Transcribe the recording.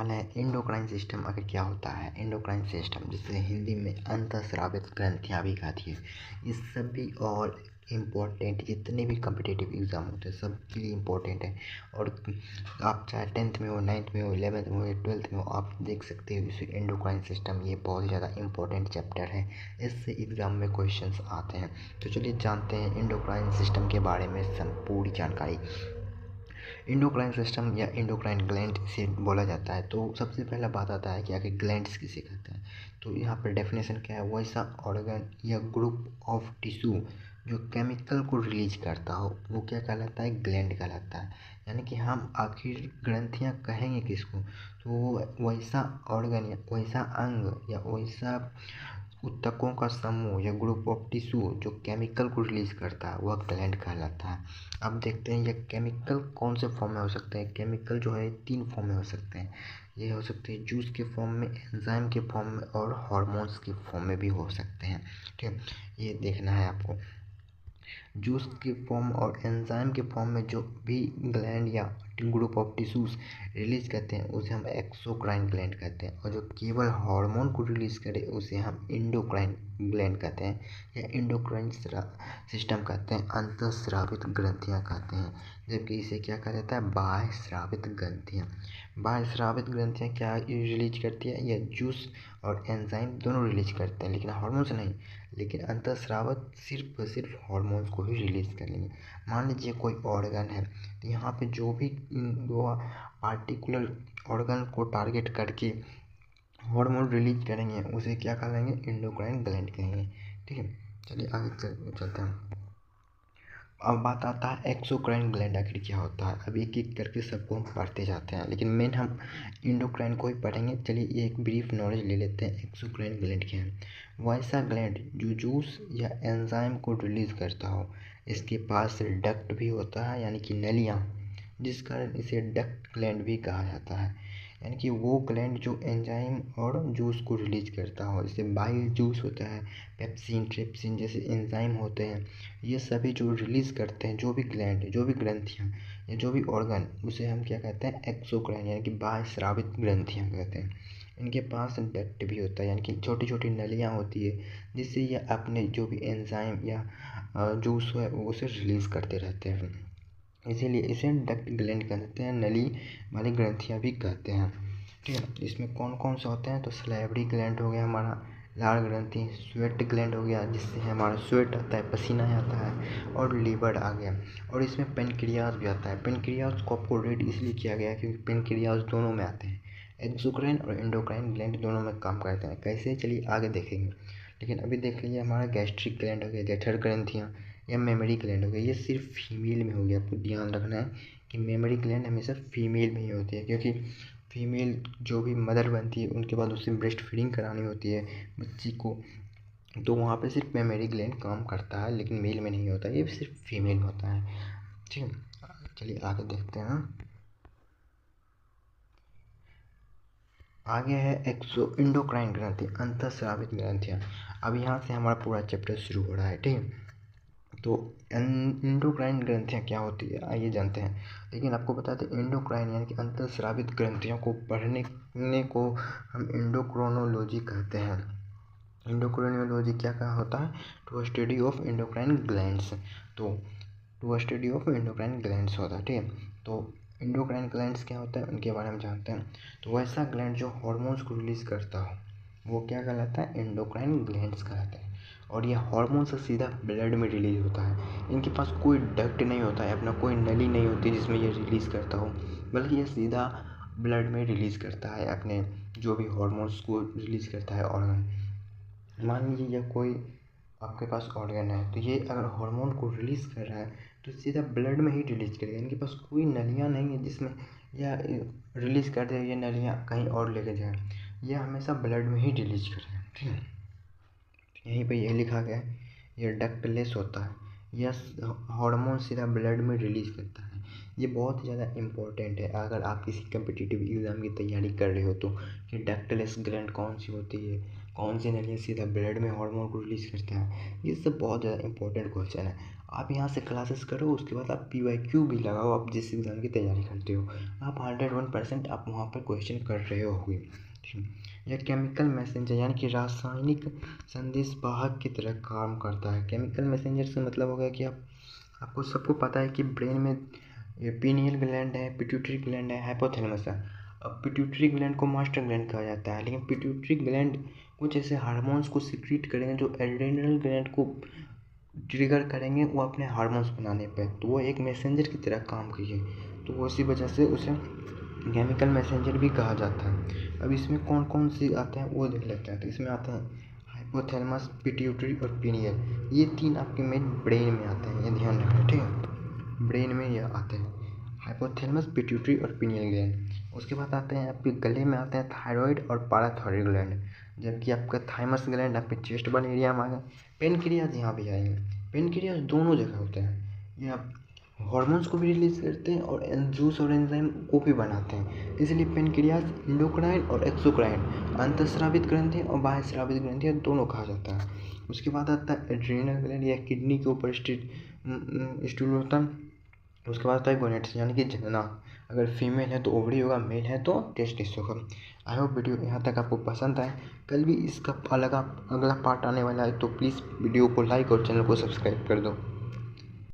वाला है endocrine system आखिर क्या होता है। एंडोक्राइन सिस्टम जिसे हिंदी में अंतःस्रावित ग्रंथियाँ भी कहती है। ये सभी और इम्पोर्टेंट जितने भी कम्पिटिटिव एग्ज़ाम होते हैं सबके लिए इम्पोर्टेंट है। और आप चाहे 10th में हो, 9th में हो, 11th में हो या 12th में हो, आप देख सकते हो इसे एंडोक्राइन सिस्टम ये बहुत ज़्यादा इम्पोर्टेंट चैप्टर है। इससे एग्ज़ाम में क्वेश्चंस आते हैं। तो चलिए जानते हैं एंडोक्राइन सिस्टम के बारे में पूरी जानकारी। एंडोक्राइन सिस्टम या एंडोक्राइन ग्लैंड से बोला जाता है। तो सबसे पहला बात आता है कि आखिर ग्लैंड्स किसे कहते हैं। तो यहाँ पर डेफिनेशन क्या है, वैसा ऑर्गन या ग्रुप ऑफ टिश्यू जो केमिकल को रिलीज करता हो वो क्या कहलाता है, ग्लैंड कहलाता है। यानी कि हम आखिर ग्रंथियाँ कहेंगे किसको, तो वैसा ऑर्गन या वैसा अंग या वैसा ऊतकों का समूह या ग्रुप ऑफ टिश्यू जो केमिकल को रिलीज करता है वह ग्लैंड कहलाता है। अब देखते हैं ये केमिकल कौन से फॉर्म में हो सकते हैं। केमिकल जो है 3 फॉर्म में हो सकते हैं। ये हो सकते हैं जूस के फॉर्म में, एंजाइम के फॉर्म में और हार्मोन्स के फॉर्म में भी हो सकते हैं। ठीक है, ये देखना है आपको। जूस के फॉर्म और एंजाइम के फॉर्म में जो भी ग्लैंड या ग्रुप ऑफ टिश्यूज रिलीज करते हैं उसे हम एक्सोक्राइन ग्लैंड कहते हैं। और जो केवल हार्मोन को रिलीज करे उसे हम एंडोक्राइन ग्लैंड कहते हैं या एंडोक्राइन सिस्टम कहते हैं, अंतःस्रावित ग्रंथियाँ कहते हैं। जबकि इसे क्या कहा जाता है, बाह्य स्रावित ग्रंथियाँ। बाह्य स्रावित ग्रंथियाँ क्या रिलीज करती है, या जूस और एंजाइम दोनों रिलीज करते हैं लेकिन हार्मोन्स नहीं। लेकिन अंतःस्रावित सिर्फ हार्मोन्स को ही रिलीज करेंगे। मान लीजिए कोई ऑर्गन है तो यहाँ पे जो भी वो पार्टिकुलर ऑर्गन को टारगेट करके हार्मोन रिलीज करेंगे उसे क्या कहेंगे, एंडोक्राइन ग्लैंड कहेंगे। ठीक है, चलिए आगे चलते हैं। अब बात आता है एक्सोक्राइन ग्लैंड आखिर क्या होता है। अब एक एक करके सबको हम पढ़ते जाते हैं लेकिन मेन हम एंडोक्राइन को ही पढ़ेंगे। चलिए ये एक ब्रीफ नॉलेज ले लेते हैं एक्सोक्राइन ग्लैंड क्या है। वैसा ग्लैंड जो जूस या एंजाइम को रिलीज करता हो। इसके पास डक्ट भी होता है यानी कि नलियाँ, जिस कारण इसे डक्ट ग्लैंड भी कहा जाता है। यानी कि वो ग्लैंड जो एंजाइम और जूस को रिलीज करता हो। जैसे बाइल जूस होता है, पेप्सिन, ट्रिप्सिन जैसे एंजाइम होते हैं, ये सभी जो रिलीज़ करते हैं जो भी ग्लैंड, जो भी ग्रंथियाँ या जो भी ऑर्गन, उसे हम क्या कहते हैं, एक्सोक्राइन यानी कि बाह्य स्रावित ग्रंथियाँ कहते हैं। इनके पास डक्ट भी होता है यानी कि छोटी छोटी नलियाँ होती है जिससे ये अपने जो भी एंजाइम या जूस है उसे रिलीज़ करते रहते हैं। इसीलिए इसे डक्ट ग्लैंड कहते हैं, नली वाली ग्रंथियाँ भी कहते हैं। ठीक है, इसमें कौन कौन से होते हैं, तो सलाइवरी ग्लैंड हो गया हमारा, लाल ग्रंथि, स्वेट ग्लैंड हो गया जिससे हमारा स्वेट आता है, पसीना आता है, और लीवर आ गया। और इसमें पेनक्रियाज भी आता है। पेनक्रियाज को आपको रेड इसलिए किया गया क्योंकि पेनक्रियाज दोनों में आते हैं। एक्सोक्राइन और एंडोक्राइन ग्लैंड दोनों में काम करते हैं। कैसे, चलिए आगे देखेंगे। लेकिन अभी देख लीजिए हमारा गैस्ट्रिक ग्लैंड हो गया, जठर ग्रंथियाँ या मेमोरी ग्लैंड हो गया, ये सिर्फ फीमेल में हो गया। आपको ध्यान रखना है कि मेमोरी ग्लैंड हमेशा फीमेल में ही होती है क्योंकि फीमेल जो भी मदर बनती है उनके बाद उसे ब्रेस्ट फीडिंग करानी होती है बच्ची को, तो वहाँ पे सिर्फ मेमोरी ग्लैंड काम करता है लेकिन मेल में नहीं होता, ये सिर्फ फीमेल में होता है। ठीक है, चलिए आगे देखते हैं। आगे है एंडोक्राइन ग्रंथि, अंतःस्रावित ग्रंथियाँ। अब यहाँ से हमारा पूरा चैप्टर शुरू हो रहा है। ठीक है, तो एंडोक्राइन ग्रंथियाँ क्या होती है आइए जानते हैं। लेकिन आपको बता दें एंडोक्राइन यानी कि अंतःस्रावित ग्रंथियों को पढ़ने को हम एंडोक्रोनोलॉजी कहते हैं। एंडोक्रोनोलॉजी क्या होता है, to study of endocrine glands. तो to study of endocrine glands होता है। ठीक है, तो एंडोक्राइन ग्लैंड्स क्या होता है उनके बारे में जानते हैं। तो वैसा ग्लैंड जो हार्मोन्स को रिलीज करता हो वो क्या कहलाता है, एंडोक्राइन ग्लैंड्स कहलाता है। और ये हार्मोन से सीधा ब्लड में रिलीज होता है। इनके पास कोई डक्ट नहीं होता है, अपना कोई नली नहीं होती जिसमें ये रिलीज करता हो, बल्कि ये सीधा ब्लड में रिलीज करता है अपने जो भी हार्मोन्स को रिलीज करता है ऑर्गन। मान लीजिए यह कोई आपके पास ऑर्गन है तो ये अगर हार्मोन को रिलीज कर रहा है तो सीधा ब्लड में ही रिलीज करेगा। इनके पास कोई नलियाँ नहीं है जिसमें यह रिलीज कर दे, ये नलियाँ कहीं और लेके जाए, यह हमेशा ब्लड में ही रिलीज करेगा। ठीक है, यहीं पे ये लिखा गया है, ये डक्टलेस होता है, यह हार्मोन सीधा ब्लड में रिलीज करता है। ये बहुत ज़्यादा इम्पोर्टेंट है अगर आप किसी कम्पिटिटिव एग्ज़ाम की तैयारी कर रहे हो तो, कि डक्टलेस ग्लैंड कौन सी होती है, कौन सी नलियाँ सीधा ब्लड में हार्मोन को रिलीज करता है। ये सब बहुत ज़्यादा इंपॉर्टेंट क्वेश्चन है। आप यहाँ से क्लासेस करो, उसके बाद आप PYQ भी लगाओ, आप जिस एग्ज़ाम की तैयारी करते हो आप 101% आप वहाँ पर क्वेश्चन कर रहे होगे। ठीक है। यह केमिकल मैसेंजर यानी कि रासायनिक संदेश वाहक की तरह काम करता है। केमिकल मैसेंजर से मतलब हो गया कि आपको सबको पता है कि ब्रेन में ये पीनियल ग्लैंड है, पिट्यूटरी ग्लैंड है, हाइपोथैलेमस है। अब पिट्यूटरी ग्लैंड को मास्टर ग्लैंड कहा जाता है, लेकिन पिट्यूटरी ग्लैंड कुछ ऐसे हार्मोन्स को सीक्रेट करेंगे जो एड्रेनल ग्लैंड को ट्रिगर करेंगे वो अपने हार्मोन्स बनाने पे, तो वो एक मैसेंजर की तरह काम की है, तो वो इसी वजह से उसे केमिकल मैसेंजर भी कहा जाता है। अब इसमें कौन कौन से आते हैं वो देख लेते हैं। तो इसमें आते हैं हाइपोथैलेमस, पिट्यूटरी और पीनियल, ये तीन आपके मेन ब्रेन में आते हैं, ये ध्यान रखना। ठीक है, ब्रेन में ये आते हैं हाइपोथैलेमस, पिट्यूटरी और पीनियल ग्लैंड। उसके बाद आते हैं आपके गले में आते हैं थायराइड और पाराथायरॉइड ग्लैंड, जबकि आपका थाइमस ग्लैंड आपके चेस्ट वाले एरिया में आ गए। पेनक्रियाज यहाँ भी आएंगे। पेनक्रियाज दोनों जगह होते हैं, ये आप हॉर्मोन्स को भी रिलीज करते हैं और जूस और एंजाइम को भी बनाते हैं, इसलिए पेनक्रियाज इंडोक्राइन और एक्सोक्राइन अंतःस्रावित ग्रंथि और बाह्यस्रावित ग्रंथि दोनों कहा जाता है। उसके बाद आता है एड्रीनल ग्लैंड, या किडनी के ऊपर स्टूल होता है। उसके बाद आता है गोनेट्स यानी कि जनना, अगर फीमेल है तो ओवरी होगा, मेल है तो टेस्टिस होगा। आई होप वीडियो यहाँ तक आपको पसंद आए। कल भी इसका अगला पार्ट आने वाला है, तो प्लीज़ वीडियो को लाइक और चैनल को सब्सक्राइब कर दो।